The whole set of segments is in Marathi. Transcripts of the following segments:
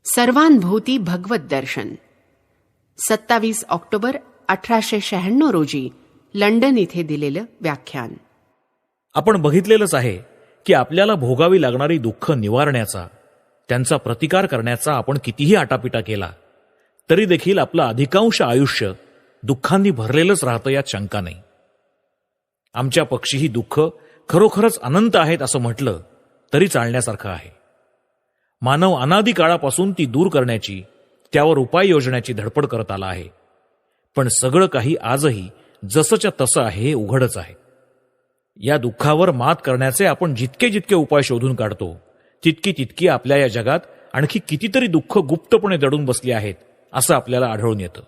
सर्वांभूती भगवत दर्शन 27 ऑक्टोबर 1896 रोजी लंडन इथे दिलेलं व्याख्यान. आपण बघितलेलंच आहे की आपल्याला भोगावी लागणारी दुःख निवारण्याचा, त्यांचा प्रतिकार करण्याचा आपण कितीही आटापिटा केला तरी देखील आपलं अधिकांश आयुष्य दुःखांनी भरलेलंच राहतं, यात शंका नाही. आमच्या पक्षी ही दुःख खरोखरच अनंत आहेत असं म्हटलं तरी चालण्यासारखं आहे. मानव अनादी काळापासून ती दूर करण्याची, त्यावर उपाय योजण्याची धडपड करत आला आहे. पण सगळं काही आजही जसंच्या तसं आहे हे उघडच आहे. या दुःखावर मात करण्याचे आपण जितके जितके उपाय शोधून काढतो तितकी आपल्या या जगात आणखी कितीतरी दुःख गुप्तपणे दडून बसली आहेत असं आपल्याला आढळून येतं.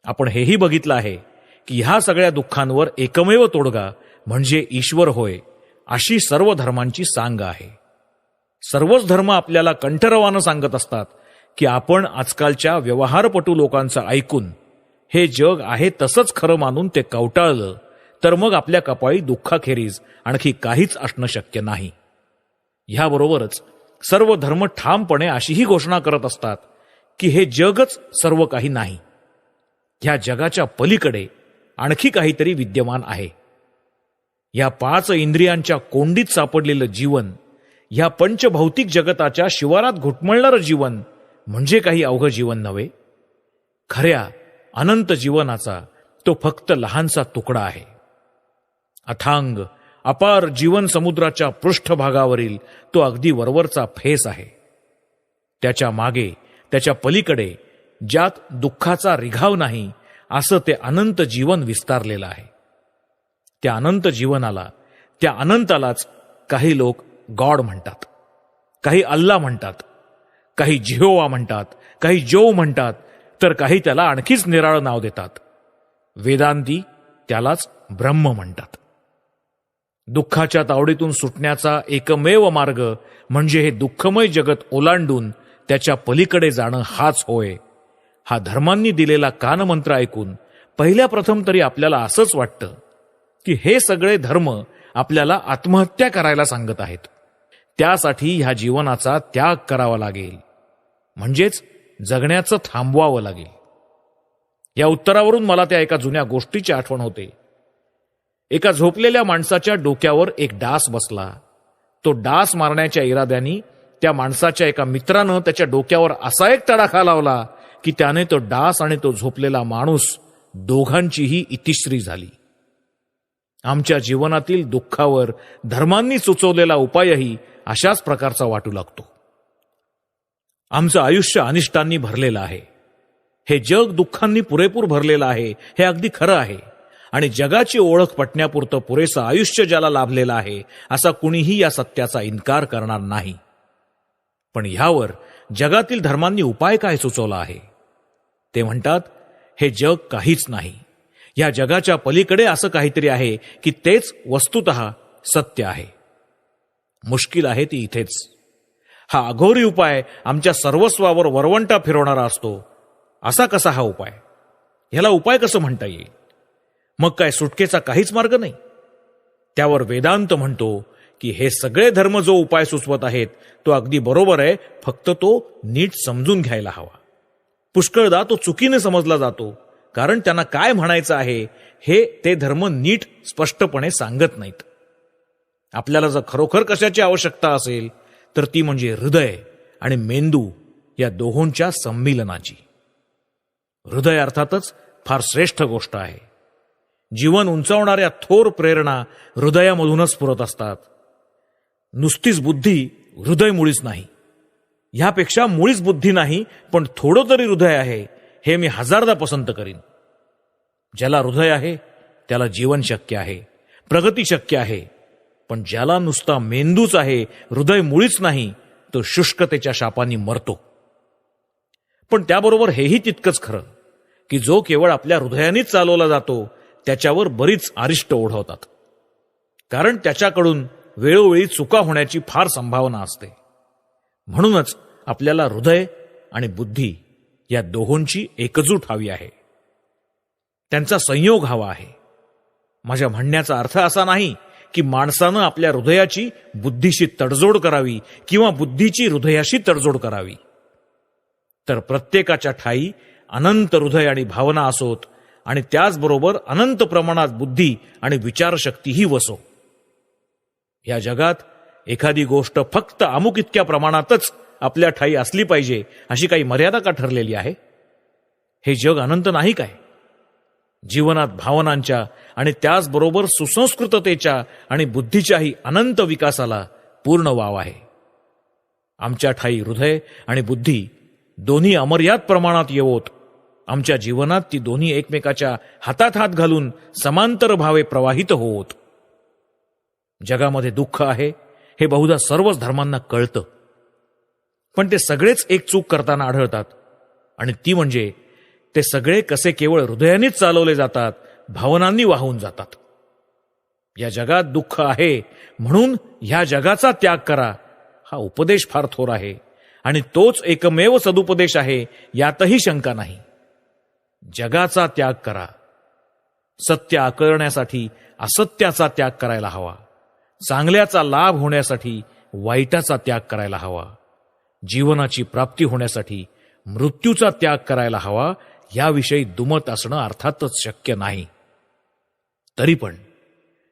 आपण हेही बघितलं आहे की ह्या सगळ्या दुःखांवर एकमेव तोडगा म्हणजे ईश्वर होय, अशी सर्व धर्मांची सांग आहे. सर्वच धर्म आपल्याला कंठरवानं सांगत असतात की आपण आजकालच्या व्यवहारपटू लोकांचं ऐकून हे जग आहे तसंच खरं मानून ते कवटाळलं तर मग आपल्या कपाळी दुःखाखेरीज आणखी काहीच असणं शक्य नाही. ह्याबरोबरच सर्व धर्म ठामपणे अशीही घोषणा करत असतात की हे जगच सर्व काही नाही, ह्या जगाच्या पलीकडे आणखी काहीतरी विद्यमान आहे. या 5 इंद्रियांच्या कोंडीत सापडलेलं जीवन, ह्या पंचभौतिक जगताच्या शिवारात घुटमळणारं जीवन म्हणजे काही अवघं जीवन नव्हे. खऱ्या अनंत जीवनाचा तो फक्त लहानसा तुकडा आहे. अथांग अपार जीवन समुद्राच्या पृष्ठभागावरील तो अगदी वरवरचा फेस आहे. त्याच्या मागे, त्याच्या पलीकडे ज्यात दुःखाचा रिघाव नाही असं ते अनंत जीवन विस्तारलेलं आहे. त्या अनंत जीवनाला, त्या अनंतालाच काही लोक गॉड म्हणतात, काही अल्ला म्हणतात, काही जिहोवा म्हणतात, काही जोव म्हणतात, तर काही त्याला आणखीच निराळं नाव देतात. वेदांती त्यालाच ब्रह्म म्हणतात. दुःखाच्या तावडीतून सुटण्याचा एकमेव मार्ग म्हणजे हे दुःखमय जगत ओलांडून त्याच्या पलीकडे जाणं हाच होय. हा धर्मांनी दिलेला कानमंत्र ऐकून पहिल्या प्रथम तरी आपल्याला असंच वाटतं की हे सगळे धर्म आपल्याला आत्महत्या करायला सांगत आहेत. त्यासाठी ह्या जीवनाचा त्याग करावा लागेल, म्हणजेच जगण्याचं थांबवावं लागेल. या उत्तरावरून मला त्या एका जुन्या गोष्टीची आठवण होते. एका झोपलेल्या माणसाच्या डोक्यावर एक डास बसला. तो डास मारण्याच्या इराद्याने त्या माणसाच्या एका मित्रानं त्याच्या डोक्यावर असा एक तडाखा लावला की त्याने तो डास आणि तो झोपलेला माणूस दोघांचीही इतिश्री झाली. आमच्या जीवनातील दुःखावर धर्मांनी सुचवलेला उपायही अशाच प्रकारचा वाटू लागतो. आमचं आयुष्य अनिष्टांनी भरलेलं आहे. हे जग दुःखांनी पुरेपूर भरलेलं आहे, हे अगदी खरं आहे. आणि जगाची ओळख पटण्यापुरतं पुरेसं आयुष्य ज्याला लाभलेलं आहे असा कुणीही या सत्याचा इन्कार करणार नाही. पण ह्यावर जगातील धर्मांनी उपाय काय सुचवला आहे? ते म्हणतात हे जग काहीच नाही, या जगाच्या पलीकडे असं काहीतरी आहे की तेच वस्तुतः सत्य आहे. मुश्किल आहे ती इथेच. हा अघोरी उपाय आमच्या सर्वस्वावर वरवंटा फिरवणारा असतो. असा कसा हा उपाय? ह्याला उपाय कसं म्हणता येईल? मग काय सुटकेचा काहीच मार्ग नाही? त्यावर वेदांत म्हणतो की हे सगळे धर्म जो उपाय सुचवत आहेत तो अगदी बरोबर आहे, फक्त तो नीट समजून घ्यायला हवा. पुष्कळदा तो चुकीने समजला जातो, कारण त्यांना काय म्हणायचं आहे हे ते धर्म नीट स्पष्टपणे सांगत नाहीत. आपल्याला जर खरोखर कशाची आवश्यकता असेल तर ती म्हणजे हृदय आणि मेंदू या दोहोंच्या संमिलनाची. हृदय अर्थातच फार श्रेष्ठ गोष्ट आहे. जीवन उंचावणाऱ्या थोर प्रेरणा हृदयामधूनच स्फुरत असतात. नुसतीच बुद्धी हृदय मुळीच नाही. ह्यापेक्षा मुळीच बुद्धी नाही पण थोडं तरी हृदय आहे हे मी हजारदा पसंत करीन. ज्याला हृदय आहे त्याला जीवन शक्य आहे, प्रगती शक्य आहे. पण ज्याला नुसता मेंदूच आहे, हृदय मुळीच नाही, तो शुष्कतेच्या शापांनी मरतो. पण त्याबरोबर हेही तितकंच खरं की जो केवळ आपल्या हृदयानेच चालवला जातो त्याच्यावर बरीच अरिष्ट ओढवतात, कारण त्याच्याकडून वेळोवेळी चुका होण्याची फार संभावना असते. म्हणूनच आपल्याला हृदय आणि बुद्धी या दोहोंची एकजूट हवी आहे, त्यांचा संयोग हवा आहे. माझ्या म्हणण्याचा अर्थ असा नाही की माणसानं आपल्या हृदयाची बुद्धीशी तडजोड करावी किंवा बुद्धीची हृदयाशी तडजोड करावी. तर प्रत्येकाच्या ठायी अनंत हृदय आणि भावना असोत आणि त्याचबरोबर अनंत प्रमाणात बुद्धी आणि विचारशक्तीही वसो. या जगात एखादी गोष्ट फक्त अमुक इतक्या प्रमाणातच आपल्या ठायी असली पाहिजे अशी काही मर्यादा का ठरलेली आहे? हे जग अनंत नाही काय? जीवनात भावनांच्या आणि त्याचबरोबर सुसंस्कृततेच्या आणि बुद्धीच्याही अनंत विकासाला पूर्ण वाव आहे. आमच्या ठायी हृदय आणि बुद्धी दोन्ही अमर्याद प्रमाणात येवोत. आमच्या जीवनात ती दोन्ही एकमेकाच्या हातात हात घालून समांतर भावे प्रवाहित होवोत. जगामध्ये दुःख आहे हे बहुधा सर्वच धर्मांना कळतं, पण ते सगळेच एक चूक करताना आढळतात, आणि ती म्हणजे ते सगळे कसे केवळ हृदयानेच चालवले जातात, भावनांनी वाहून जातात. या जगात दुःख आहे म्हणून ह्या जगाचा त्याग करा हा उपदेश फार थोर आहे, आणि तोच एकमेव सदुपदेश आहे यातही शंका नाही. जगाचा त्याग करा. सत्य आकळण्यासाठी असत्याचा त्याग करायला हवा. चांगल्याचा लाभ होण्यासाठी वाईटाचा त्याग करायला हवा. जीवनाची प्राप्ती होण्यासाठी मृत्यूचा त्याग करायला हवा. याविषयी दुमत असणं अर्थातच शक्य नाही. तरी पण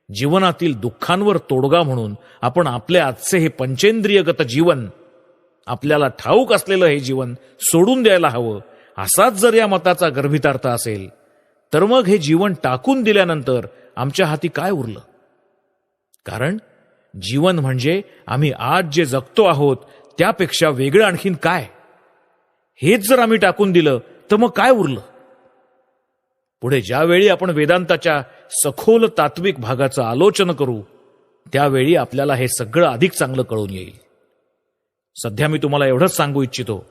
जीवनातील दुःखांवर तोडगा म्हणून आपण आपले आजचे हे पंचेंद्रियगत जीवन, आपल्याला ठाऊक असलेलं हे जीवन सोडून द्यायला हवं. असाच जर या मताचा गर्भितार्थ असेल तर मग हे जीवन टाकून दिल्यानंतर आमच्या हाती काय उरलं? कारण जीवन म्हणजे आम्ही आज जे जगतो आहोत त्यापेक्षा वेगळं आणखीन काय? हेच जर आम्ही टाकून दिलं तर मग काय उरलं? पुढे ज्यावेळी आपण वेदांताच्या सखोल तात्विक भागाचं आलोचन करू त्यावेळी आपल्याला हे सगळं अधिक चांगलं कळून येईल. सध्या मी तुम्हाला एवढंच सांगू इच्छितो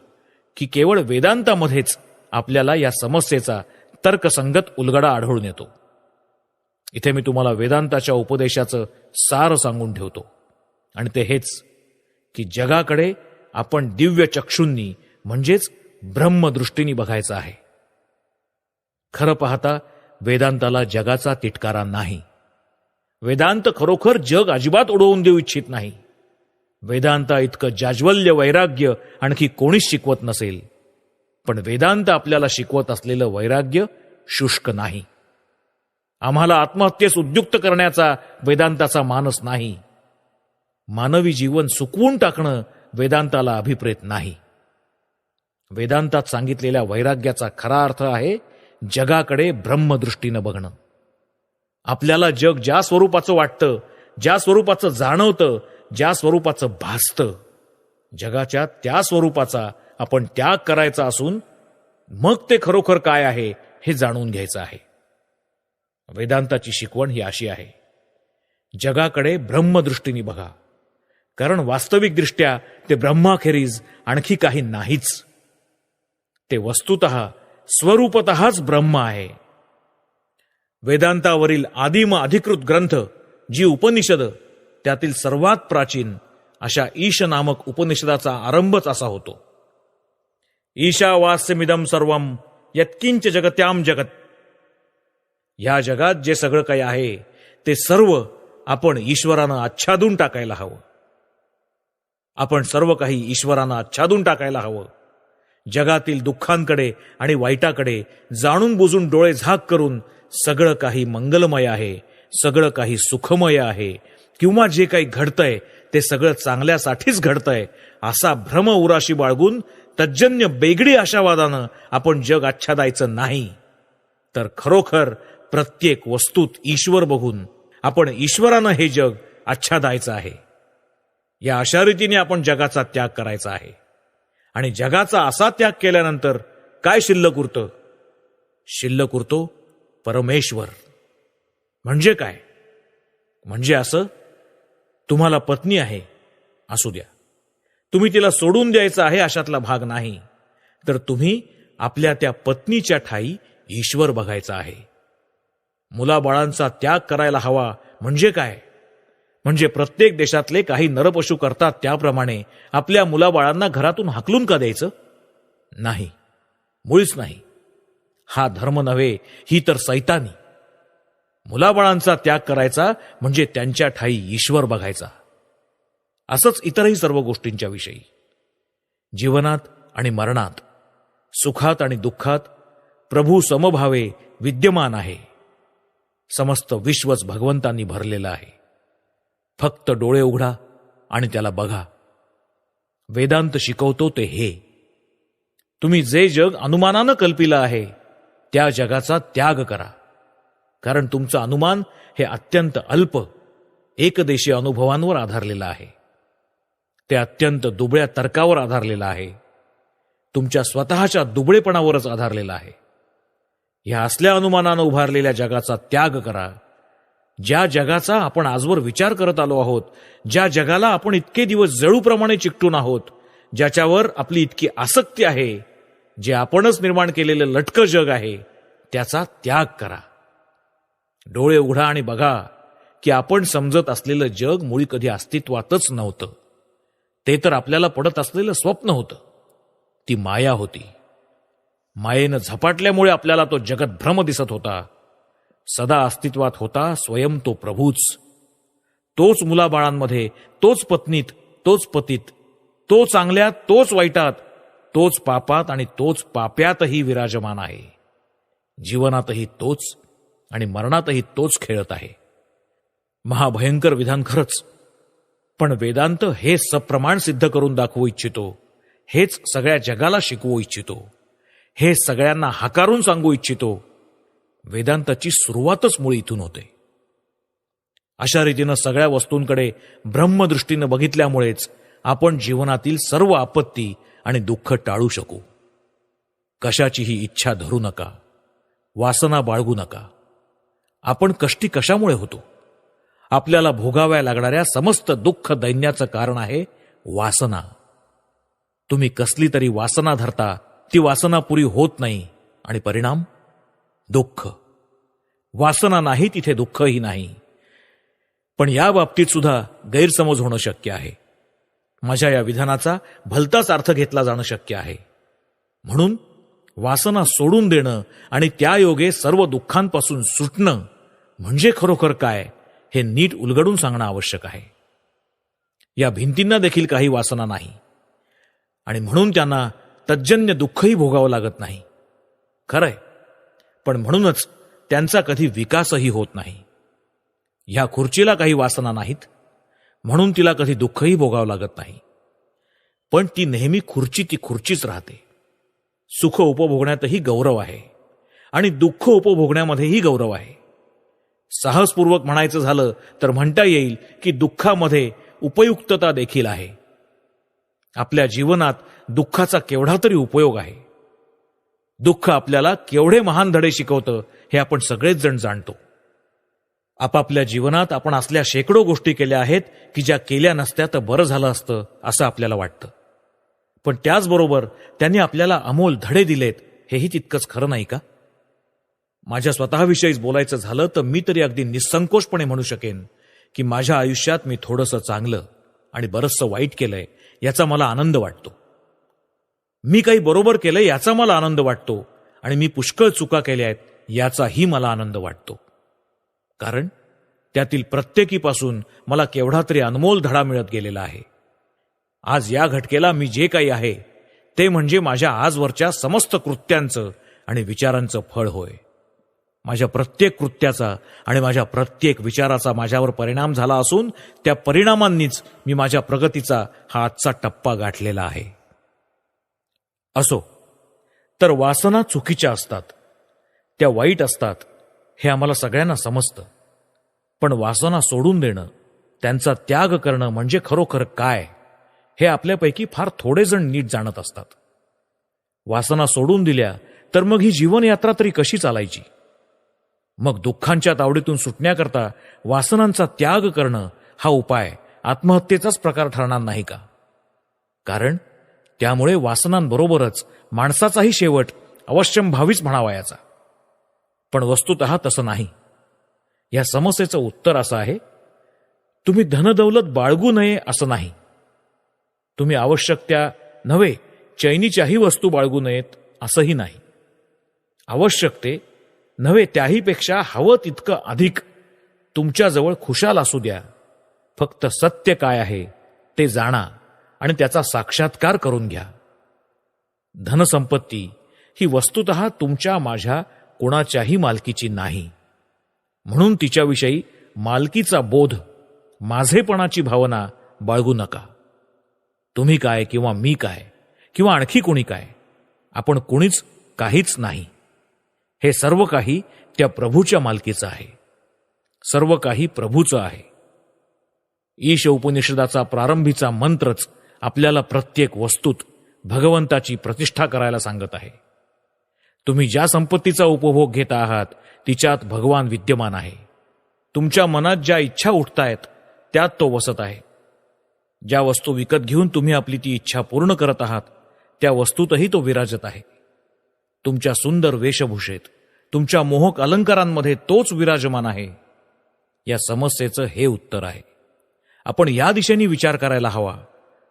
की केवळ वेदांतामध्येच आपल्याला या समस्येचा तर्कसंगत उलगडा आढळून येतो. इथे मी तुम्हाला वेदांताच्या उपदेशाचं सार सांगून ठेवतो, आणि ते हेच की जगाकडे आपण दिव्य चक्षुंनी म्हणजेच ब्रह्मदृष्टीने बघायचं आहे. खरं पाहता वेदांताला जगाचा तिटकारा नाही. वेदांत खरोखर जग अजिबात उडवून देऊ इच्छित नाही. वेदांता इतकं जाज्वल्य वैराग्य आणखी कोणीच शिकवत नसेल. पण वेदांत आपल्याला शिकवत असलेलं वैराग्य शुष्क नाही. आम्हाला आत्महत्येस उद्युक्त करण्याचा वेदांताचा मानस नाही. मानवी जीवन सुकवून टाकणं वेदांताला अभिप्रेत नाही. वेदांतात सांगितलेल्या वैराग्याचा खरा अर्थ आहे जगाकडे ब्रह्मदृष्टीनं बघणं. आपल्याला जग ज्या स्वरूपाचं वाटतं, ज्या स्वरूपाचं जाणवतं, ज्या स्वरूपाचं भासतं, जगाच्या त्या स्वरूपाचा आपण त्याग करायचा असून मग ते खरोखर काय आहे हे जाणून घ्यायचं आहे. वेदांताची शिकवण ही अशी आहे, जगाकडे ब्रह्मदृष्टीने बघा, कारण वास्तविकदृष्ट्या ते ब्रह्माखेरीज आणखी काही नाहीच. ते वस्तुतः स्वरूपतःच ब्रह्म आहे. वेदांतावरील आदिम अधिकृत ग्रंथ जी उपनिषद, त्यातील सर्वात प्राचीन अशा ईश नामक उपनिषदाचा आरंभच असा होतो. ईशावास्यमिदं सर्वं यत्किंच जगत्याम जगत. या जगात जे सगळं काही आहे ते सर्व आपण ईश्वरानं आच्छादून टाकायला हवं. आपण सर्व काही ईश्वरानं आच्छादून टाकायला हवं. जगातील दुःखांकडे आणि वाईटाकडे जाणून बुजून डोळे झाक करून सगळं काही मंगलमय आहे, सगळं काही सुखमय आहे, किंवा जे काही घडतंय ते सगळं चांगल्यासाठीच घडतंय असा भ्रम उराशी बाळगून तज्जन्य बेगडी आशावादानं आपण जग आच्छादायचं नाही, तर खरोखर प्रत्येक वस्तूत ईश्वर बघून आपण ईश्वरानं हे जग आच्छादायचं आहे. या अशा रीतीने आपण जगाचा त्याग करायचा आहे. आणि जगाचा असा त्याग केल्यानंतर काय शिल्लक उरतं? शिल्लक उरतो परमेश्वर. म्हणजे काय? म्हणजे असं, तुम्हाला पत्नी आहे असू द्या, तुम्ही तिला सोडून द्यायचं आहे अशातला भाग नाही, तर तुम्ही आपल्या त्या पत्नीच्या ठाई ईश्वर बघायचा आहे. मुलाबाळांचा त्याग करायला हवा म्हणजे काय? म्हणजे प्रत्येक देशातले काही नरपशु करतात त्याप्रमाणे आपल्या मुलाबाळांना घरातून हाकलून का द्यायचं? नाही, मुळीच नाही. हा धर्म नव्हे, ही तर सैतानी. मुलाबाळांचा त्याग करायचा म्हणजे त्यांच्या ठाई ईश्वर बघायचा. असंच इतरही सर्व गोष्टींच्या विषयी. जीवनात आणि मरणात सुखात आणि दुःखात प्रभू समभावे विद्यमान आहे. समस्त विश्वच भगवंतांनी भरलेलं आहे. फक्त डोळे उघडा आणि त्याला बघा. वेदांत शिकवतो ते हे. तुम्ही जे जग अनुमानानं कल्पिलं आहे त्या जगाचा त्याग करा. कारण तुमचं अनुमान हे अत्यंत अल्प एकदेशीय अनुभवांवर आधारलेलं आहे. ते अत्यंत दुबळ्या तर्कावर आधारलेलं आहे. तुमच्या स्वतःच्या दुबळेपणावरच आधारलेलं आहे. ह्या असल्या अनुमानानं उभारलेल्या जगाचा त्याग करा. ज्या जगाचा आपण आजवर विचार करत आलो आहोत, ज्या जगाला आपण इतके दिवस जळूप्रमाणे चिकटून आहोत, ज्याच्यावर आपली इतकी आसक्ती आहे, जे आपणच निर्माण केलेलं लटकं जग आहे, त्याचा त्याग करा. डोळे उघडा आणि बघा की आपण समजत असलेलं जग मुळी कधी अस्तित्वातच नव्हतं. ते तर आपल्याला पडत असलेलं स्वप्न होतं. ती माया होती. मायेनं झपाटल्यामुळे आपल्याला तो जगतभ्रम दिसत होता. सदा अस्तित्वात होता स्वयं तो प्रभूच. तोच मुलाबाळांमध्ये, तोच पत्नीत, तोच पतीत, तो चांगल्यात, तोच वाईटात, तोच पापात आणि तोच पाप्यातही विराजमान आहे. जीवनातही तोच आणि मरणातही तोच खेळत आहे. महाभयंकर विधान खरंच. पण वेदांत हे सप्रमाण सिद्ध करून दाखवू इच्छितो. हेच सगळ्या जगाला शिकवू इच्छितो. हे सगळ्यांना हाकारून सांगू इच्छितो. वेदांताची सुरुवातच मुळी इथून होते. अशा रीतीनं सगळ्या वस्तूंकडे ब्रह्मदृष्टीनं बघितल्यामुळेच आपण जीवनातील सर्व आपत्ती आणि दुःख टाळू शकू. कशाचीही इच्छा धरू नका. वासना बाळगू नका. आपण कष्टी कशामुळे होतो? आपल्याला भोगाव्या लागणाऱ्या समस्त दुःख दैन्याचं कारण आहे वासना. तुम्ही कसली तरी वासना धरता, ती वासना पुरी होत नाही आणि परिणाम दुःख. वासना नाही तिथे दुःखही नाही. पण या बाबतीत सुद्धा गैरसमज होणं शक्य आहे. माझ्या या विधानाचा भलताच अर्थ घेतला जाणं शक्य आहे. म्हणून वासना सोडून देणं आणि त्यायोगे सर्व दुःखांपासून सुटणं म्हणजे खरोखर काय हे नीट उलगडून सांगणं आवश्यक आहे. या भिंतींना देखील काही वासना नाही आणि म्हणून त्यांना तज्जन्य दुःखही भोगावं लागत नाही. खरंय, पण म्हणूनच त्यांचा कधी विकासही होत नाही. ह्या खुर्चीला काही वासना नाहीत म्हणून तिला कधी दुःखही भोगावं लागत नाही. पण ती नेहमी खुर्ची ती खुर्चीच राहते. सुख उपभोगण्यातही गौरव आहे आणि दुःख उपभोगण्यामध्येही गौरव आहे. साहसपूर्वक म्हणायचं झालं तर म्हणता येईल की दुःखामध्ये उपयुक्तता देखील आहे. आपल्या जीवनात दुःखाचा केवढा तरी उपयोग आहे. दुःख आपल्याला केवढे महान धडे शिकवतं हे आपण सगळेच जण जाणतो. आपापल्या जीवनात आपण असल्या शेकडो गोष्टी केल्या आहेत की ज्या केल्या नसत्या तर बरं झालं असतं असं आपल्याला वाटतं. पण त्याचबरोबर त्यांनी आपल्याला अमोल धडे दिलेत हेही तितकंच खरं नाही का? माझ्या स्वतःविषयीच बोलायचं झालं तर मी तरी अगदी निसंकोचपणे म्हणू शकेन की माझ्या आयुष्यात मी थोडंसं चांगलं आणि बरंचसं वाईट केलंय याचा मला आनंद वाटतो. मी काही बरोबर केलंय याचा मला आनंद वाटतो आणि मी पुष्कळ चुका केल्या आहेत याचाही मला आनंद वाटतो. कारण त्यातील प्रत्येकीपासून मला केवढा तरी अनमोल धडा मिळत गेलेला आहे. आज या घटकेला मी जे काही आहे ते म्हणजे माझ्या आजवरच्या समस्त कृत्यांचं आणि विचारांचं फळ होय. माझ्या प्रत्येक कृत्याचा आणि माझ्या प्रत्येक विचाराचा माझ्यावर परिणाम झाला असून त्या परिणामांनीच मी माझ्या प्रगतीचा हा आजचा टप्पा गाठलेला आहे. असो, तर वासना चुकीच्या असतात, त्या वाईट असतात हे आम्हाला सगळ्यांना समजतं. पण वासना सोडून देणं, त्यांचा त्याग करणं म्हणजे खरोखर काय हे आपल्यापैकी फार थोडे जण नीट जाणत असतात. वासना सोडून दिल्या तर मग ही जीवनयात्रा तरी कशी चालायची? मग दुःखांच्या तावडीतून सुटण्याकरता वासनांचा त्याग करणं हा उपाय आत्महत्येचाच प्रकार ठरणार नाही का? कारण त्यामुळे वासनांबरोबरच माणसाचाही शेवट अवश्यंभावीच म्हणावायाचा. पण वस्तुतः तसं नाही. या समस्येचं उत्तर असं आहे, तुम्ही धनदौलत बाळगू नये असं नाही. तुम्ही आवश्यक त्या नव्हे चैनीच्याही वस्तू बाळगू नयेत असंही नाही. आवश्यक ते नव्हे त्याहीपेक्षा हवं तितकं अधिक तुमच्याजवळ खुशाल असू द्या. फक्त सत्य काय आहे ते जाणा आणि त्याचा साक्षात्कार करून घ्या. धनसंपत्ती ही वस्तुतः तुमच्या माझ्या कोणाच्याही मालकीची नाही. म्हणून तिच्याविषयी मालकीचा बोध, माझेपणाची भावना बाळगू नका. तुम्ही काय किंवा मी काय किंवा आणखी कोणी काय, आपण कोणीच काहीच नाही. हे सर्व काही त्या प्रभूच्या मालकीचं आहे. सर्व काही प्रभूचं आहे. ईश उपनिषदाचा प्रारंभीचा मंत्रच आपल्याला प्रत्येक वस्तूत भगवंताची प्रतिष्ठा करायला सांगत आहे. तुम्ही ज्या संपत्तीचा उपभोग घेत आहात तिच्यात भगवान विद्यमान आहे. तुमच्या मनात ज्या इच्छा उठतायत त्यात तो वसत आहे. ज्या वस्तू विकत घेऊन तुम्ही आपली ती इच्छा पूर्ण करत आहात त्या वस्तूतही तो विराजत आहे. तुमच्या सुंदर वेशभूषेत, तुमच्या मोहक अलंकारांमध्ये तोच विराजमान आहे. या समस्येचं हे उत्तर आहे. आपण या दिशेने विचार करायला हवा,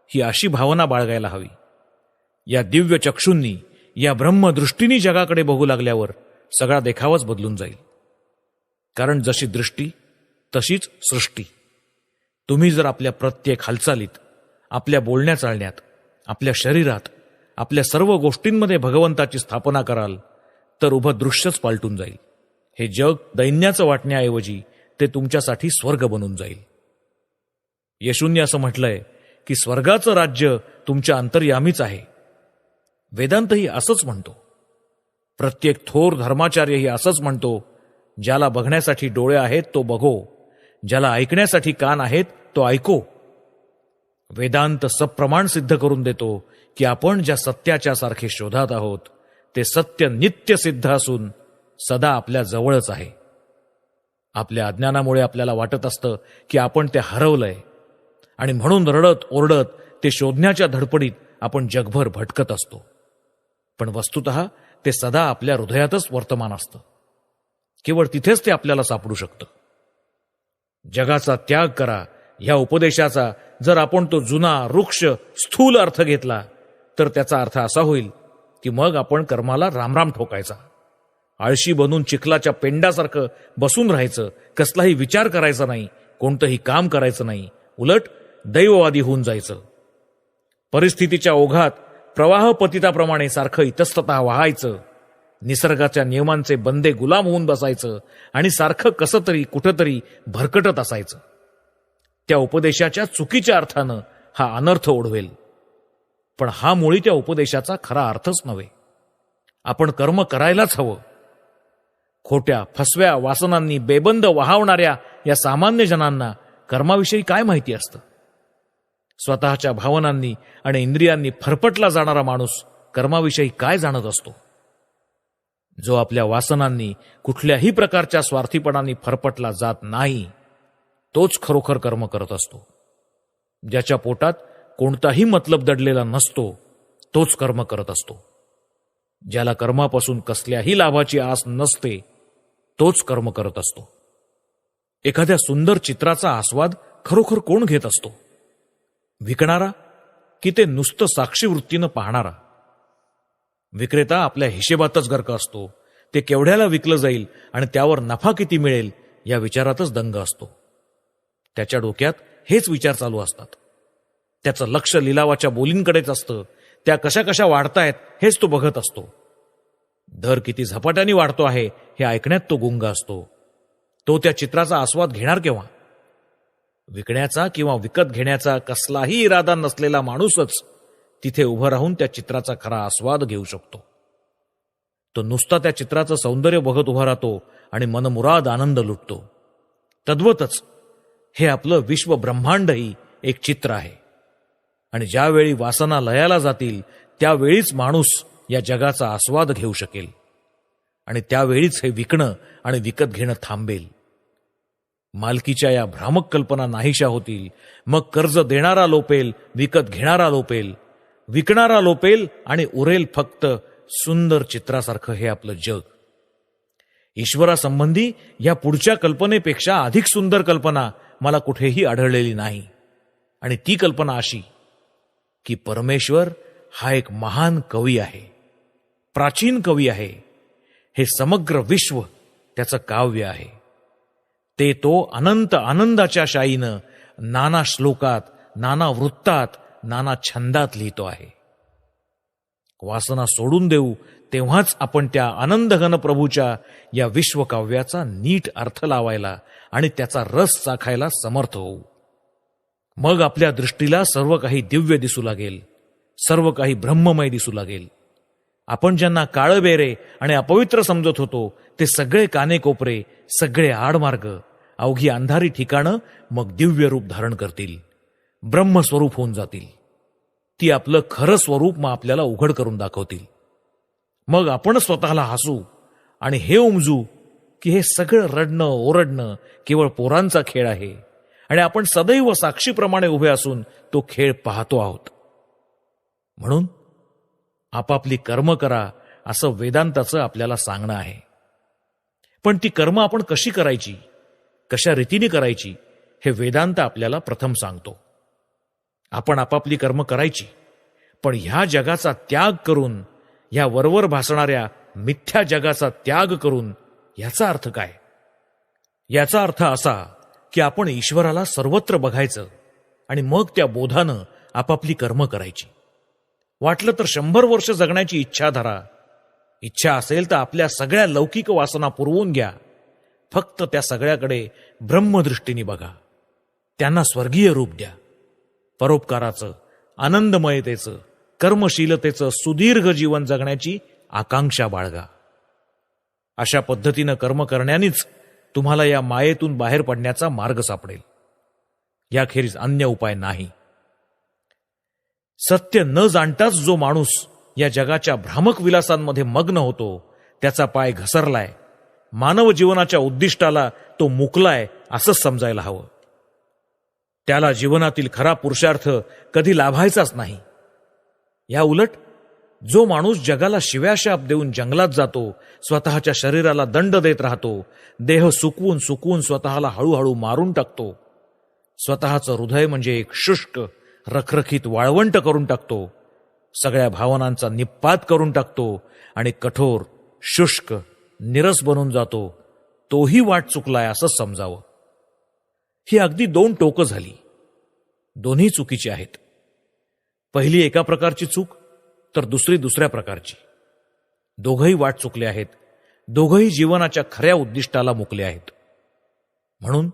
ही अशी भावना बाळगायला हवी. या दिव्य चक्षूंनी, या ब्रह्मदृष्टीने जगाकडे बघू लागल्यावर सगळा देखावाच बदलून जाईल. कारण जशी दृष्टी तशीच सृष्टी. तुम्ही जर आपल्या प्रत्येक हालचालीत, आपल्या बोलण्या चालण्यात, आपल्या शरीरात, आपल्या सर्व गोष्टींमध्ये भगवंताची स्थापना कराल तर उभं दृश्यच पालटून जाईल. हे जग दैन्याचं वाटण्याऐवजी ते तुमच्यासाठी स्वर्ग बनून जाईल. येशूंनी असं म्हटलंय की स्वर्गाचं राज्य तुमच्या अंतर्यामीच आहे. वेदांतही असंच म्हणतो. प्रत्येक थोर धर्माचार्यही असंच म्हणतो, ज्याला बघण्यासाठी डोळे आहेत तो बघो, ज्याला ऐकण्यासाठी कान आहेत तो ऐको. वेदांत सप्रमाण सिद्ध करून देतो की आपण ज्या सत्याच्या सारखे शोधात आहोत ते सत्य नित्य सिद्ध असून सदा आपल्या जवळच आहे. आपल्या अज्ञानामुळे आपल्याला वाटत असतं की आपण ते हरवलंय आणि म्हणून रडत ओरडत ते शोधण्याच्या धडपडीत आपण जगभर भटकत असतो. पण वस्तुतः ते सदा आपल्या हृदयातच वर्तमान असतं. केवळ तिथेच ते आपल्याला सापडू शकतं. जगाचा त्याग करा ह्या उपदेशाचा जर आपण तो जुना रुक्ष स्थूल अर्थ घेतला तर त्याचा अर्थ असा होईल की मग आपण कर्माला रामराम ठोकायचा. आळशी बनून चिखलाच्या पेंडासारखं बसून राहायचं, कसलाही विचार करायचा नाही, कोणतंही काम करायचं नाही, उलट दैववादी होऊन जायचं. परिस्थितीच्या ओघात प्रवाह पतिताप्रमाणे सारखं इतस्ततः वाहायचं, निसर्गाच्या नियमांचे बंदे गुलाम होऊन बसायचं आणि सारखं कसं तरी कुठंतरी भरकटत असायचं. त्या उपदेशाच्या चुकीच्या अर्थानं हा अनर्थ ओढवेल. पण हा मुळी त्या उपदेशाचा खरा अर्थच नव्हे. आपण कर्म करायलाच हवं. खोट्या फसव्या वासनांनी बेबंद वाहावणाऱ्या या सामान्य जनांना कर्माविषयी काय माहिती असतं? स्वतःच्या भावनांनी आणि इंद्रियांनी फरफटला जाणारा माणूस कर्माविषयी काय जाणत असतो? जो आपल्या वासनांनी कुठल्याही प्रकारच्या स्वार्थीपणाने फरफटला जात नाही तोच खरोखर कर्म करत असतो. ज्याच्या पोटात कोणताही मतलब दडलेला नसतो तोच कर्म करत असतो. ज्याला कर्मापासून कसल्याही लाभाची आस नसते तोच कर्म करत असतो. एखाद्या सुंदर चित्राचा आस्वाद खरोखर कोण घेत असतो? विकणारा की ते नुसतं साक्षी वृत्तीनं पाहणारा? विक्रेता आपल्या हिशेबातच गर्क असतो. ते केवढ्याला विकलं जाईल आणि त्यावर नफा किती मिळेल या विचारातच दंग असतो. त्याच्या डोक्यात हेच विचार चालू असतात. त्याचं लक्ष लिलावाच्या बोलींकडेच असतं. त्या कशा कशा वाढतायत हेच तो बघत असतो. दर किती झपाट्याने वाढतो आहे हे ऐकण्यात तो गुंग असतो. तो त्या चित्राचा आस्वाद घेणार केव्हा? विकण्याचा किंवा विकत घेण्याचा कसलाही इरादा नसलेला माणूसच तिथे उभं राहून त्या चित्राचा खरा आस्वाद घेऊ शकतो. तो नुसता त्या चित्राचं सौंदर्य बघत उभा राहतो आणि मनमुराद आनंद लुटतो. तद्वतच हे आपलं विश्व ब्रह्मांडही एक चित्र आहे. आणि ज्यावेळी वासना लयाला जातील त्यावेळीच माणूस या जगाचा आस्वाद घेऊ शकेल आणि त्यावेळीच हे विकणं आणि विकत घेणं थांबेल. मालकीच्या या भ्रामक कल्पना नाहीशा होतील. मग कर्ज देणारा लोपेल, विकत घेणारा लोपेल, विकणारा लोपेल आणि उरेल फक्त सुंदर चित्रासारखं हे आपलं जग. ईश्वरासंबंधी या पुढच्या कल्पनेपेक्षा अधिक सुंदर कल्पना मला कुठेही आढळलेली नाही. आणि ती कल्पना अशी की परमेश्वर हा एक महान कवी आहे, प्राचीन कवी आहे. हे समग्र विश्व त्याचं काव्य आहे. ते तो अनंत आनंदाच्या शाईनं नाना श्लोकात, नाना वृत्तात, नाना छंदात लिहितो आहे. वासना सोडून देऊ, तेव्हाच आपण त्या आनंदघन प्रभूच्या या विश्वकाव्याचा नीट अर्थ लावायला आणि त्याचा रस चाखायला समर्थ होऊ. मग आपल्या दृष्टीला सर्व काही दिव्य दिसू लागेल, सर्व काही ब्रह्ममय दिसू लागेल. आपण ज्यांना काळबेरे आणि अपवित्र समजत होतो ते सगळे कानेकोपरे, सगळे आडमार्ग, अवघी अंधारी ठिकाणं मग दिव्य रूप धारण करतील, ब्रह्मस्वरूप होऊन जातील. ती आपलं खरं स्वरूप मग आपल्याला उघड करून दाखवतील. मग आपण स्वतःला हसू आणि हे उमजू की हे सगळं रडणं ओरडणं केवळ पोरांचा खेळ आहे आणि आपण सदैव साक्षीप्रमाणे उभे असून तो खेळ पाहतो आहोत. म्हणून आपापली कर्म करा असं वेदांताचं आपल्याला सांगणं आहे. पण ती कर्म आपण कशी करायची, कशा रीतीने करायची हे वेदांत आपल्याला प्रथम सांगतो. आपण आपापली कर्म करायची, पण ह्या जगाचा त्याग करून, ह्या वरवर भासणाऱ्या मिथ्या जगाचा त्याग करून. याचा अर्थ काय? याचा अर्थ असा की आपण ईश्वराला सर्वत्र बघायचं आणि मग त्या बोधानं आपापली कर्म करायची. वाटलं तर 100 वर्ष जगण्याची इच्छा धरा. इच्छा असेल तर आपल्या सगळ्या लौकिक वासना पुरवून घ्या. फक्त त्या सगळ्याकडे ब्रह्मदृष्टीने बघा. त्यांना स्वर्गीय रूप द्या. परोपकाराचं, आनंदमयतेचं, कर्मशीलतेचं सुदीर्घ जीवन जगण्याची आकांक्षा बाळगा. अशा पद्धतीनं कर्म करण्यानेच तुम्हाला या मायेतून बाहेर पडण्याचा मार्ग सापडेल. याखेरीज अन्य उपाय नाही. सत्य न जाणताच जो माणूस या जगाच्या भ्रामक विलासांमध्ये मग्न होतो त्याचा पाय घसरलाय, मानव जीवनाच्या उद्दिष्टाला तो मुकलाय असंच समजायला हवं. त्याला जीवनातील खरा पुरुषार्थ कधी लाभायचाच नाही. या उलट जो माणूस जगाला शिव्याशाप देऊन जंगलात जातो, स्वतःच्या शरीराला दंड देत राहतो, देह सुकवून सुकवून स्वतःला हळूहळू मारून टाकतो, स्वतःचं हृदय म्हणजे एक शुष्क रखरखीत वाळवंट करून टाकतो, सगळ्या भावनांचा निप्पात करून टाकतो आणि कठोर शुष्क निरस बनून जातो, तोही वाट चुकलाय असंच समजावं. ही अगदी 2 टोकं झाली. दोन्ही चुकीची आहेत. पहिली एका प्रकारची चूक तर दुसरी दुसऱ्या प्रकारची. दोघंही वाट चुकले आहेत. दोघंही जीवनाच्या खऱ्या उद्दिष्टाला मुकले आहेत. म्हणून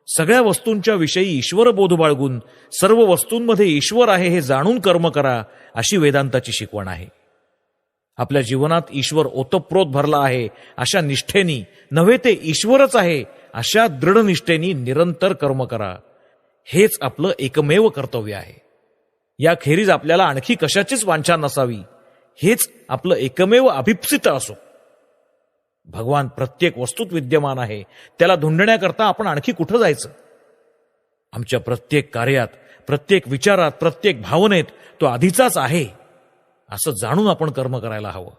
सगळ्या वस्तूंच्या विषयी ईश्वर बोध बाळगून सर्व वस्तूंमध्ये ईश्वर आहे हे जाणून कर्म करा, अशी वेदांताची शिकवण आहे. आपल्या जीवनात ईश्वर ओतप्रोत भरला आहे अशा निष्ठेनी नव्हे, ते ईश्वरच आहे अशा दृढ निष्ठेनी निरंतर कर्म करा. हेच आपलं एकमेव कर्तव्य आहे. याखेरीज आपल्याला आणखी कशाचीच वांछा नसावी. हेच आपलं एकमेव अभिप्सित असो. भगवान प्रत्येक वस्तूत विद्यमान आहे. त्याला धुंडण्याकरता आपण आणखी कुठं जायचं? आमच्या प्रत्येक कार्यात, प्रत्येक विचारात, प्रत्येक भावनेत तो आधीचाच आहे असं जाणून आपण कर्म करायला हवं.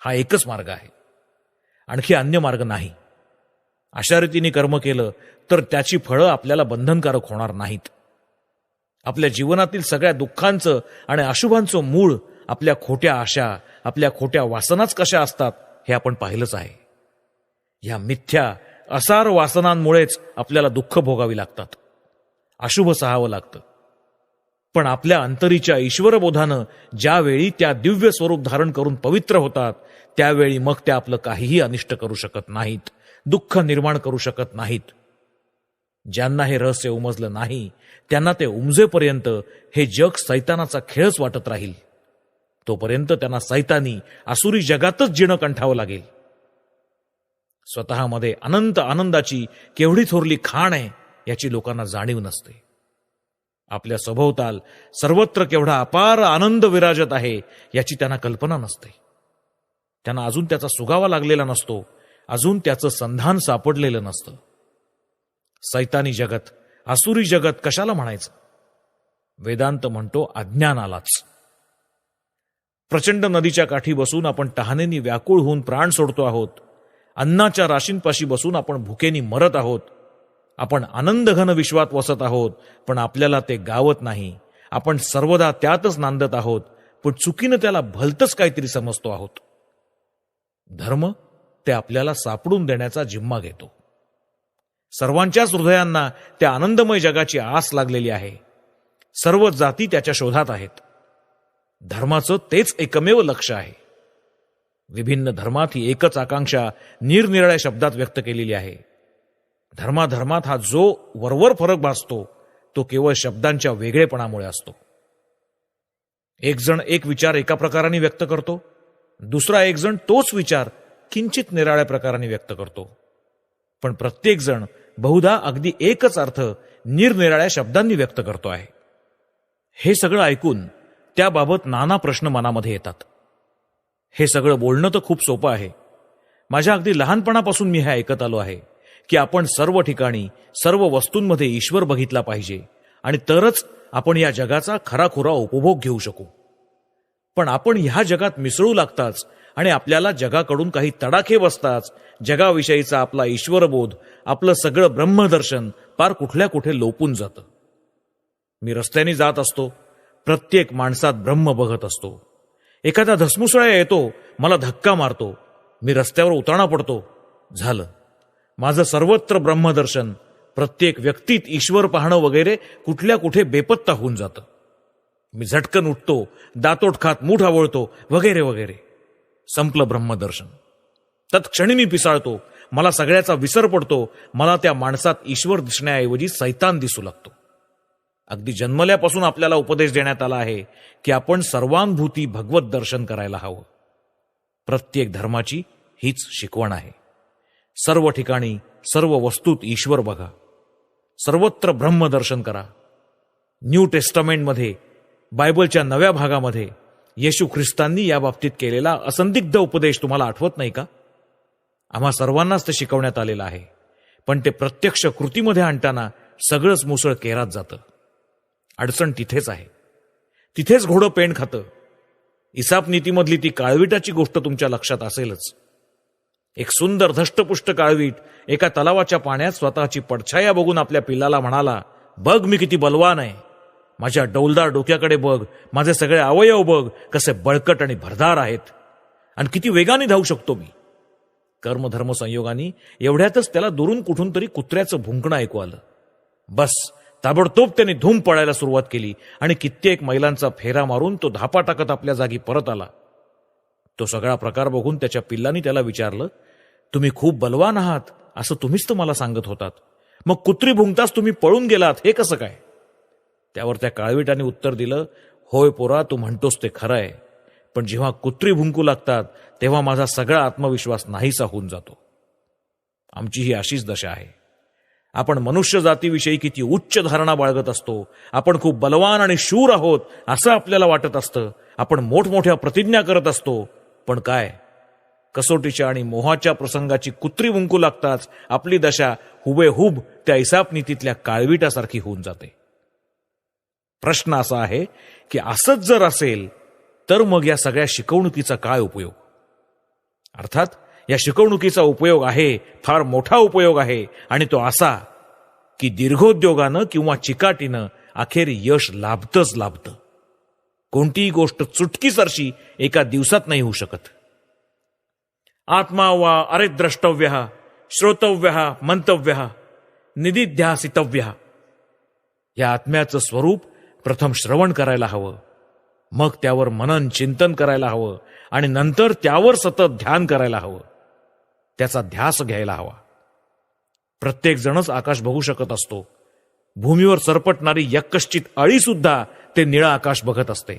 हा एकच मार्ग आहे, आणखी अन्य मार्ग नाही. अशा रीतीने कर्म केलं तर त्याची फळं आपल्याला बंधनकारक होणार नाहीत. आपल्या जीवनातील सगळ्या दुःखांचं आणि अशुभांचं मूळ आपल्या खोट्या आशा, आपल्या खोट्या वासनाच कशा असतात हे आपण पाहिलंच आहे. या मिथ्या असार वासनांमुळेच आपल्याला दुःख भोगावी लागतात, अशुभ सहावं लागतं. पण आपल्या अंतरीच्या ईश्वरबोधानं ज्यावेळी त्या दिव्य स्वरूप धारण करून पवित्र होतात, त्यावेळी मग त्या आपलं काहीही अनिष्ट करू शकत नाहीत, दुःख निर्माण करू शकत नाहीत. ज्यांना हे रहस्य उमजलं नाही त्यांना ते उमजेपर्यंत हे जग सैतानाचा खेळच वाटत राहील. तोपर्यंत त्यांना सैतानी आसुरी जगातच जिणं कंठावं लागेल. स्वतःमध्ये अनंत आनंदाची केवढी थोरली खाण आहे याची लोकांना जाणीव नसते. आपल्या सभोवताल सर्वत्र केवढा अपार आनंद विराजत आहे याची त्यांना कल्पना नसते. त्यांना अजून त्याचा सुगावा लागलेला नसतो, अजून त्याचं संधान सापडलेलं नसतं. सैतानी जगत, आसुरी जगत कशाला म्हणायचं? वेदांत म्हणतो अज्ञानालाच. प्रचंड नदीच्या काठी बसून आपण तहानेनी व्याकुळ होऊन प्राण सोडतो आहोत. अन्नाच्या राशींपाशी बसून आपण भुकेनी मरत आहोत. आपण आनंदघन विश्वात वसत आहोत, पण आपल्याला ते गावत नाही. आपण सर्वदा त्यातच नांदत आहोत, पण चुकीनं त्याला भलतंच काहीतरी समजतो आहोत. धर्म ते आपल्याला सापडून देण्याचा जिम्मा घेतो. सर्वांच्याच हृदयांना त्या आनंदमय जगाची आस लागलेली आहे. सर्व जाती त्याच्या शोधात आहेत. धर्माचं तेच एकमेव लक्ष आहे. विभिन्न धर्मात ही एकच आकांक्षा निरनिराळ्या शब्दात व्यक्त केलेली आहे. धर्माधर्मात हा जो वरवर फरक भासतो तो केवळ शब्दांच्या वेगळेपणामुळे असतो. एक जण एक विचार एका प्रकाराने व्यक्त करतो, दुसरा एक जण तोच विचार किंचित निराळ्या प्रकाराने व्यक्त करतो, पण प्रत्येक जण बहुधा अगदी एकच अर्थ निरनिराळ्या शब्दांनी व्यक्त करतो आहे. हे सगळं ऐकून त्याबाबत नाना प्रश्न मनामध्ये येतात. हे सगळं बोलणं तर खूप सोपं आहे. माझ्या अगदी लहानपणापासून मी हे ऐकत आलो आहे की आपण सर्व ठिकाणी सर्व वस्तूंमध्ये ईश्वर बघितला पाहिजे आणि तरच आपण या जगाचा खराखुरा उपभोग घेऊ शकू. पण आपण ह्या जगात मिसळू लागताच आणि आपल्याला जगाकडून काही तडाखे बसताच जगाविषयीचा आपला ईश्वरबोध, आपलं सगळं ब्रह्मदर्शन पार कुठल्या कुठे लोपून जातं. मी रस्त्याने जात असतो, प्रत्येक माणसात ब्रह्म बघत असतो. एखादा धसमुसळा येतो, मला धक्का मारतो, मी रस्त्यावर उतरणा पडतो. झालं, माझं सर्वत्र ब्रह्मदर्शन, प्रत्येक व्यक्तीत ईश्वर पाहणं वगैरे कुठल्या कुठे बेपत्ता होऊन जातं. मी झटकन उठतो, दातोट खात मूठ आवळतो वगैरे वगैरे. संपलं ब्रह्मदर्शन. तत्क्षणी मी पिसाळतो, मला सगळ्याचा विसर पडतो. मला त्या माणसात ईश्वर दिसण्याऐवजी सैतान दिसू लागतो. अगदी जन्मल्यापासून आपल्याला उपदेश देण्यात आला आहे की आपण सर्वानुभूती भगवत दर्शन करायला हवं. प्रत्येक धर्माची हीच शिकवण आहे. सर्व ठिकाणी सर्व वस्तूत ईश्वर बघा, सर्वत्र ब्रह्मदर्शन करा. न्यू टेस्टामेंटमध्ये, बायबलच्या नव्या भागामध्ये येशू ख्रिस्तांनी या बाबतीत केलेला असंदिग्ध उपदेश तुम्हाला आठवत नाही का? आम्हा सर्वांनाच ते शिकवण्यात आलेलं आहे, पण ते प्रत्यक्ष कृतीमध्ये आणताना सगळंच मुसळ केरात जातं. अडचण तिथेच आहे. तिथेच घोडं पेंड खातं. इसाप नीतीमधली ती काळविटाची गोष्ट तुमच्या लक्षात असेलच. एक सुंदर धष्टपुष्ट काळवीट एका तलावाच्या पाण्यात स्वतःची पडछाया बघून आपल्या पिल्लाला म्हणाला, बघ मी किती बलवान आहे, माझ्या डौलदार डोक्याकडे बघ, माझे सगळे अवयव बघ कसे बळकट आणि भरदार आहेत, आणि किती वेगाने धावू शकतो मी. कर्मधर्म संयोगाने एवढ्यातच त्याला दुरून कुठून तरी कुत्र्याचं भुंकणं ऐकू आलं. बस, ताबडतोब त्याने धूम पळायला सुरुवात केली आणि कित्येक मैलांचा फेरा मारून तो धापा टाकत आपल्या जागी परत आला. तो सगळा प्रकार बघून त्याच्या पिल्लांनी त्याला विचारलं, तुम्ही खूप बलवान आहात असं तुम्हीच तर मला सांगत होतात, मग कुत्री भुंकताच तुम्ही पळून गेलात, हे कसं काय? त्यावर त्या काळविटाने उत्तर दिलं, होय पोरा, तू म्हणतोस ते खरं आहे, पण जेव्हा कुत्री भुंकू लागतात तेव्हा माझा सगळा आत्मविश्वास नाहीसा होऊन जातो. आमची ही अशीच दशा आहे. आपण मनुष्य जातीविषयी किती उच्च धारणा बाळगत असतो. आपण खूप बलवान आणि शूर आहोत असं आपल्याला वाटत असतं. आपण मोठमोठ्या प्रतिज्ञा करत असतो, पण काय, कसोटीच्या आणि मोहाच्या प्रसंगाची कुत्री भुंकू लागताच आपली दशा हुबेहूब त्या इसाप नीतीतल्या काळविटासारखी होऊन जाते. प्रश्न असा आहे की असंच जर असेल तर मग या सगळ्या शिकवणुकीचा काय उपयोग? अर्थात या शिकवणुकीचा उपयोग आहे, फार मोठा उपयोग आहे, आणि तो असा की दीर्घोद्योगानं किंवा चिकाटीनं अखेर यश लाभतंच लाभतं. कोणतीही गोष्ट चुटकीसरशी एका दिवसात नाही होऊ शकत. आत्मा वा अरे द्रष्टव्य श्रोतव्य मंतव्य निदिध्यासितव्य. या आत्म्याचं स्वरूप प्रथम श्रवण करायला हवं, मग त्यावर मनन चिंतन करायला हवं, आणि नंतर त्यावर सतत ध्यान करायला हवं, त्याचा ध्यास घ्यायला हवा. प्रत्येक जणच आकाश बघू शकत असतो. भूमीवर सरपटणारी यक्कश्चित अळी सुद्धा ते निळं आकाश बघत असते,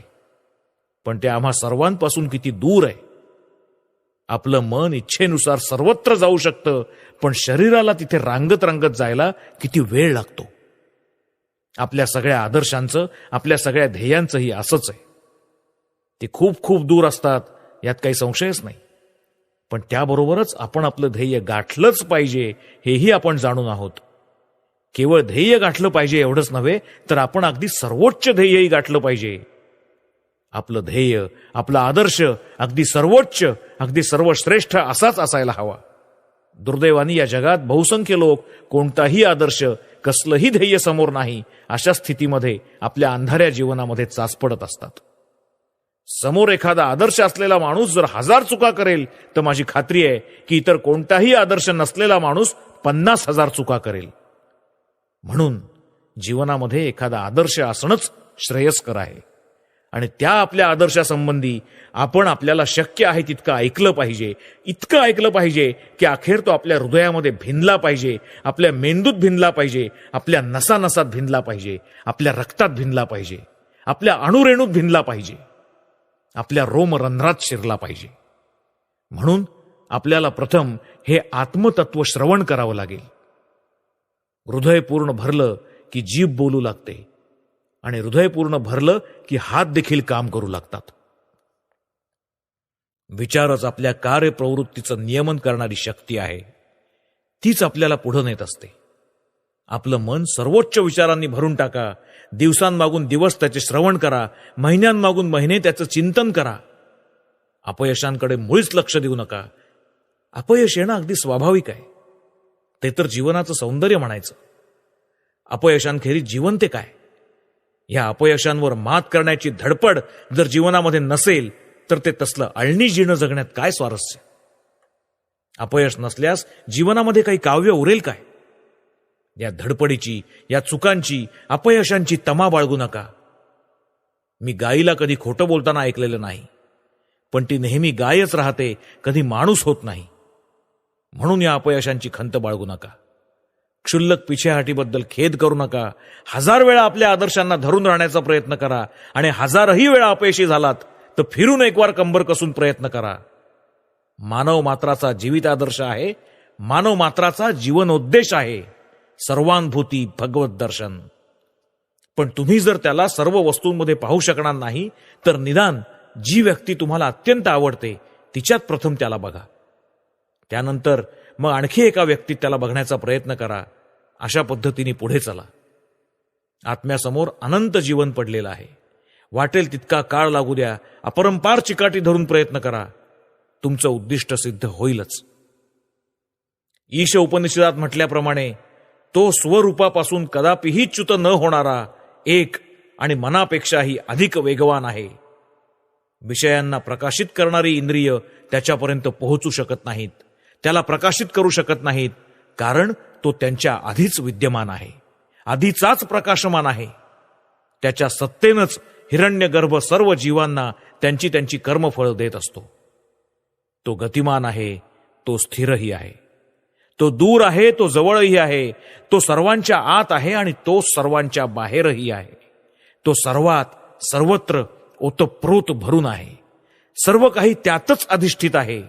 पण ते आम्हा सर्वांपासून किती दूर आहे. आपलं मन इच्छेनुसार सर्वत्र जाऊ शकतं, पण शरीराला तिथे रांगत रांगत जायला किती वेळ लागतो. आपल्या सगळ्या आदर्शांचं, आपल्या सगळ्या ध्येयांचंही असंच आहे. ते खूप खूप दूर असतात, यात काही संशयच नाही, पण त्याबरोबरच आपण आपलं ध्येय गाठलंच पाहिजे हेही आपण जाणून आहोत. केवळ ध्येय गाठलं पाहिजे एवढंच नव्हे, तर आपण अगदी सर्वोच्च ध्येयही गाठलं पाहिजे. आपलं ध्येय, आपला आदर्श अगदी सर्वोच्च, अगदी सर्वश्रेष्ठ असाच असायला हवा. दुर्दैवाने या जगात बहुसंख्य लोक कोणताही आदर्श, कसलंही ध्येय समोर नाही अशा स्थितीमध्ये आपल्या अंधाऱ्या जीवनामध्ये चाचपडत असतात. समोर एखादा आदर्श असलेला माणूस जर 1000 चुका करेल तर माझी खात्री आहे की इतर कोणताही आदर्श नसलेला माणूस 50,000 चुका करेल. म्हणून जीवनामध्ये एखादा आदर्श असणंच श्रेयस्कर आहे. आणि त्या आपल्या आदर्शासंबंधी आपण आपल्याला शक्य आहे तितकं ऐकलं पाहिजे, इतकं ऐकलं पाहिजे की अखेर तो आपल्या हृदयामध्ये भिनला पाहिजे, आपल्या मेंदूत भिनला पाहिजे, आपल्या नसानसात भिनला पाहिजे, आपल्या रक्तात भिनला पाहिजे, आपल्या अणुरेणूत भिनला पाहिजे, आपल्या रोमरंध्रात शिरला पाहिजे. म्हणून आपल्याला प्रथम हे आत्मतत्व श्रवण करावं लागेल. हृदय पूर्ण भरलं की जीभ बोलू लागते आणि हृदय पूर्ण भरलं की हात देखील काम करू लागतात. विचारच आपल्या कार्यप्रवृत्तीचं नियमन करणारी शक्ती आहे. तीच आपल्याला पुढे नेत असते. आपलं मन सर्वोच्च विचारांनी भरून टाका. दिवसांमागून दिवस त्याचे श्रवण करा, महिन्यांमागून महिने त्याचं चिंतन करा. अपयशांकडे मुळीच लक्ष देऊ नका. अपयश येणं अगदी स्वाभाविक आहे. ते तर जीवनाचं सौंदर्य म्हणायचं. अपयशांखेरीज जीवन ते काय? या अपयशांवर मात करण्याची धडपड जर जीवनामध्ये नसेल तर ते तसलं अळणी जीणं जगण्यात काय स्वारस्य? अपयश नसल्यास जीवनामध्ये काही काव्य उरेल काय? या धडपडीची, या चुकांची, अपयशांची तमा बाळगू नका. मी गायीला कधी खोटं बोलताना ऐकलेलं नाही, पण ती नेहमी गायच राहते, कधी माणूस होत नाही. म्हणून या अपयशांची खंत बाळगू नका. क्षुल्लक पिछेहाटीबद्दल खेद करू नका. 1000 वेळा आपल्या आदर्शांना धरून राहण्याचा प्रयत्न करा आणि 1000ही वेळा अपयशी झालात तर फिरून एक वार कंबर कसून प्रयत्न करा. मानव मात्राचा जीवित आदर्श आहे, मानव मात्राचा जीवनोद्देश आहे सर्वानुभूती भगवत दर्शन. पण तुम्ही जर त्याला सर्व वस्तूंमध्ये पाहू शकणार नाही तर निदान जी व्यक्ती तुम्हाला अत्यंत आवडते तिच्यात प्रथम त्याला बघा. त्यानंतर मग आणखी एका व्यक्तीत त्याला बघण्याचा प्रयत्न करा. अशा पद्धतीने पुढे चला. आत्म्यासमोर अनंत जीवन पडलेलं आहे. वाटेल तितका काळ लागू द्या. अपरंपार चिकाटी धरून प्रयत्न करा. तुमचं उद्दिष्ट सिद्ध होईलच. ईश उपनिषदात म्हटल्याप्रमाणे तो स्वरूपापासून कदापिही च्युत न होणारा एक आणि मनापेक्षाही अधिक वेगवान आहे. विषयांना प्रकाशित करणारी इंद्रिय त्याच्यापर्यंत पोहोचू शकत नाहीत, त्याला प्रकाशित करू शकत नाहीत, कारण तो त्यांच्या आधीच विद्यमान आहे, आधीचाच प्रकाशमान आहे. त्याच्या सत्तेनंच हिरण्यगर्भ सर्व जीवांना त्यांची त्यांची कर्मफळ देत असतो. तो गतिमान आहे, तो स्थिरही आहे, तो दूर आहे, तो जवळही आहे, तो सर्वांच्या आत आहे आणि तो सर्वांच्या बाहेरही आहे. तो सर्वात सर्वत्र ओतप्रोत भरून आहे. सर्व काही त्यातच अधिष्ठित आहे.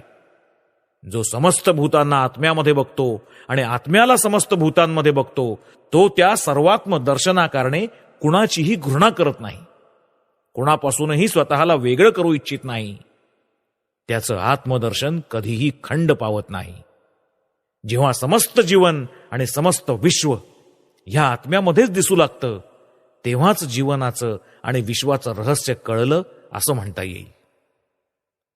जो समस्त भूतांना आत्म्यामध्ये बघतो आणि आत्म्याला समस्त भूतांमध्ये बघतो तो त्या सर्वात्म दर्शनाकारणे कुणाचीही घृणा करत नाही, कुणापासूनही स्वतःला वेगळं करू इच्छित नाही. त्याचं आत्मदर्शन कधीही खंड पावत नाही. जेव्हा समस्त जीवन आणि समस्त विश्व ह्या आत्म्यामध्येच दिसू लागतं तेव्हाच जीवनाचं आणि विश्वाचं रहस्य कळलं असं म्हणता येईल.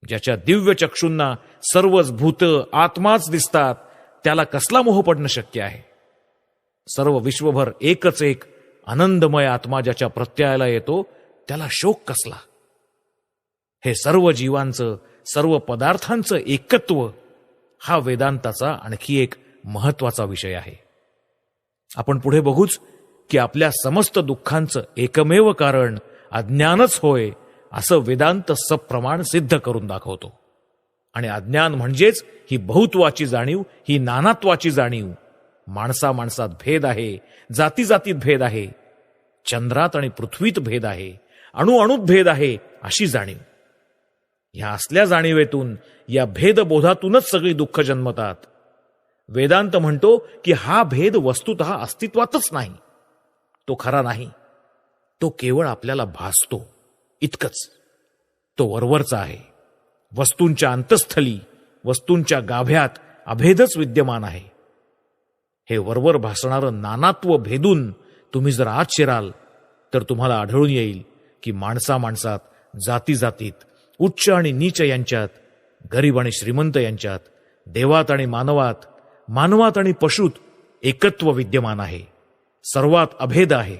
ज्याच्या दिव्य चक्षुंना सर्वच भूत आत्माच दिसतात त्याला कसला मोह पडणं शक्य आहे? सर्व विश्वभर एकच एक आनंदमय आत्मा ज्याच्या प्रत्ययाला येतो त्याला शोक कसला? हे सर्व जीवांचं, सर्व पदार्थांचं एकत्व हा वेदांताचा आणखी एक महत्वाचा विषय आहे. आपण पुढे बघूच की आपल्या समस्त दुःखांचं एकमेव कारण अज्ञानच होय असं वेदांत सप्रमाण सिद्ध करून दाखवतो. आणि अज्ञान म्हणजेच ही बहुत्वाची जाणीव, ही नानात्वाची जाणीव. माणसा माणसात भेद आहे, जाती जातीत भेद आहे, चंद्रात आणि पृथ्वीत भेद आहे, अणु अणुत भेद आहे अशी जाणीव. ह्या असल्या जाणीवेतून, या भेदबोधातूनच सगळी दुःख जन्मतात. वेदांत म्हणतो की हा भेद वस्तुतः अस्तित्वातच नाही, तो खरा नाही, तो केवळ आपल्याला भासतो इतकंच. तो वरवरचा आहे. वस्तूंच्या अंतस्थली, वस्तूंच्या गाभ्यात अभेदच विद्यमान आहे. हे वरवर भासणारं नानात्व भेदून तुम्ही जर आत शिराल तर तुम्हाला आढळून येईल की माणसा माणसात, जाती जातीत, उच्च आणि नीच यांच्यात, गरीब आणि श्रीमंत यांच्यात, देवात आणि मानवात, मानवात आणि पशुत एकत्व विद्यमान आहे. सर्वात अभेद आहे.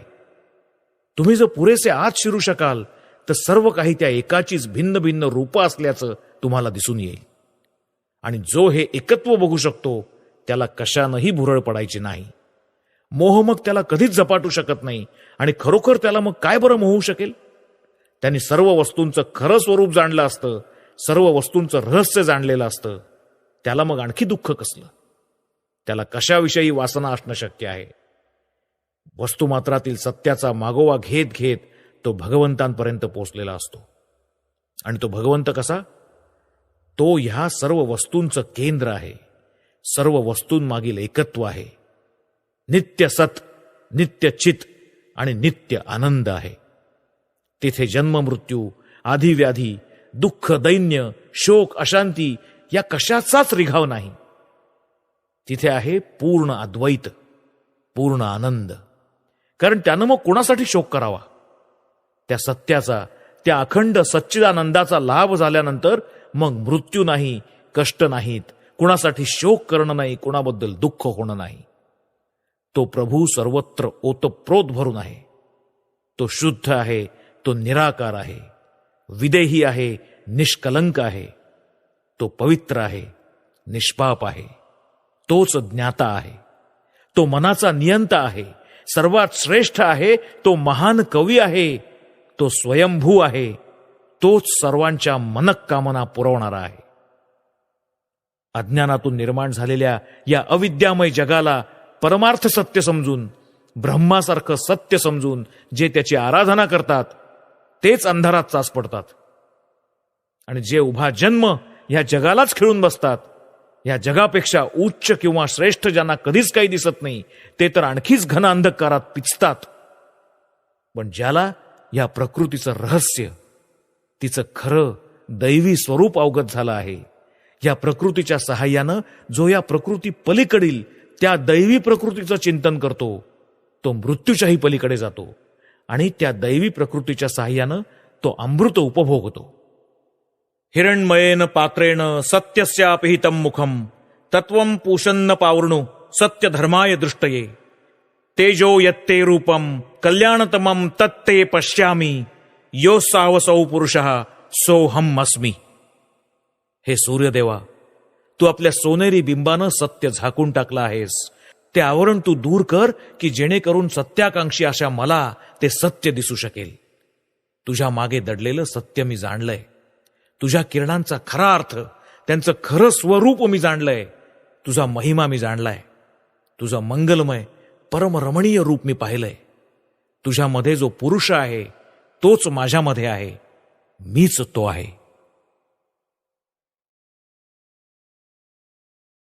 तुम्ही जर पुरेसे आत शिरू शकाल तर सर्व काही त्या एकाचीच भिन्न भिन्न रूपं असल्याचं तुम्हाला दिसून येईल. आणि जो हे एकत्व बघू शकतो त्याला कशानंही भुरळ पडायची नाही. मोह मग त्याला कधीच झपाटू शकत नाही. आणि खरोखर त्याला मग काय बरं मोहू शकेल? त्यांनी सर्व वस्तूंचं खरं स्वरूप जाणलं असतं, सर्व वस्तूंचं रहस्य जाणलेलं असतं, त्याला मग आणखी दुःख कसलं? त्याला कशाविषयी वासना असणं शक्य आहे? वस्तुमात्रातील सत्याचा मागोवा घेत घेत तो भगवंतांपर्यंत पोहोचलेला असतो. आणि तो भगवंत कसा? तो ह्या सर्व वस्तूंचं केंद्र आहे, सर्व वस्तूंमागील एकत्व आहे, नित्य सत, नित्य चित आणि नित्य आनंद आहे. तिथे जन्म मृत्यू, आधिव्याधी, दुःख, दैन्य, शोक, अशांती या कशाचाच रिघाव नाही. तिथे आहे पूर्ण अद्वैत, पूर्ण आनंद. कारण त्यानं मग कोणासाठी शोक करावा? त्या सत्याचा, त्या अखंड सच्चिदानंदाचा लाभ झाल्यानंतर मग मृत्यू नाही, कष्ट नाहीत, कुणासाठी शोक करणं नाही, कुणाबद्दल दुःख होणं नाही. तो प्रभू सर्वत्र ओतप्रोत भरून आहे. तो शुद्ध आहे, तो निराकार आहे, विदेही आहे, निष्कलंक आहे. तो पवित्र आहे, निष्पाप आहे. तोच ज्ञाता आहे, तो मनाचा नियंता आहे, सर्वात श्रेष्ठ आहे, तो महान कवी आहे, तो स्वयंभू आहे, तोच सर्वांच्या मनःकामना पुरवणारा आहे. अज्ञानातून निर्माण झालेल्या या अविद्यामय जगाला परमार्थ सत्य समजून, ब्रह्मासारखं सत्य समजून जे त्याची आराधना करतात तेच अंधारात चाच पडतात. आणि जे उभा जन्म ह्या जगालाच खिळून बसतात, या जगापेक्षा उच्च किंवा श्रेष्ठ ज्यांना कधीच काही दिसत नाही, ते तर आणखीच घन अंधकारात पिचतात. पण ज्याला या प्रकृतीचं रहस्य, तिचं खरं दैवी स्वरूप अवगत झालं आहे, या प्रकृतीच्या सहाय्यानं जो या प्रकृती पलीकडील त्या दैवी प्रकृतीचं चिंतन करतो, तो मृत्यूच्याही पलीकडे जातो आणि त्या दैवी प्रकृतीच्या सहाय्यानं तो अमृत उपभोगतो. हिरण्मयेन पात्रेण सत्यस्यापिहितं मुखम तत्वं पूषन्न पावृणु सत्यधर्माय दृष्टये तेजो यत्ते रूपम कल्याणतमं तत्ते पश्यामि योऽसावसौ पुरुषः सोऽहम् अस्मि. हे सूर्यदेवा, तू आपल्या सोनेरी बिंबानं सत्य झाकून टाकलं आहेस. ते आवरण तू दूर कर की जेणेकरून सत्याकांक्षी अशा मला ते सत्य दिसू शकेल. तुझ्या मागे दडलेलं सत्य मी जाणलंय. तुझ्या किरणांचा खरा अर्थ, त्यांचं खरं स्वरूप मी जाणलंय. तुझा महिमा मी जाणलाय. तुझं मंगलमय परमरमणीय रूप मी पाहिलंय. तुझ्यामध्ये जो पुरुष आहे तोच माझ्यामध्ये आहे, मीच तो आहे.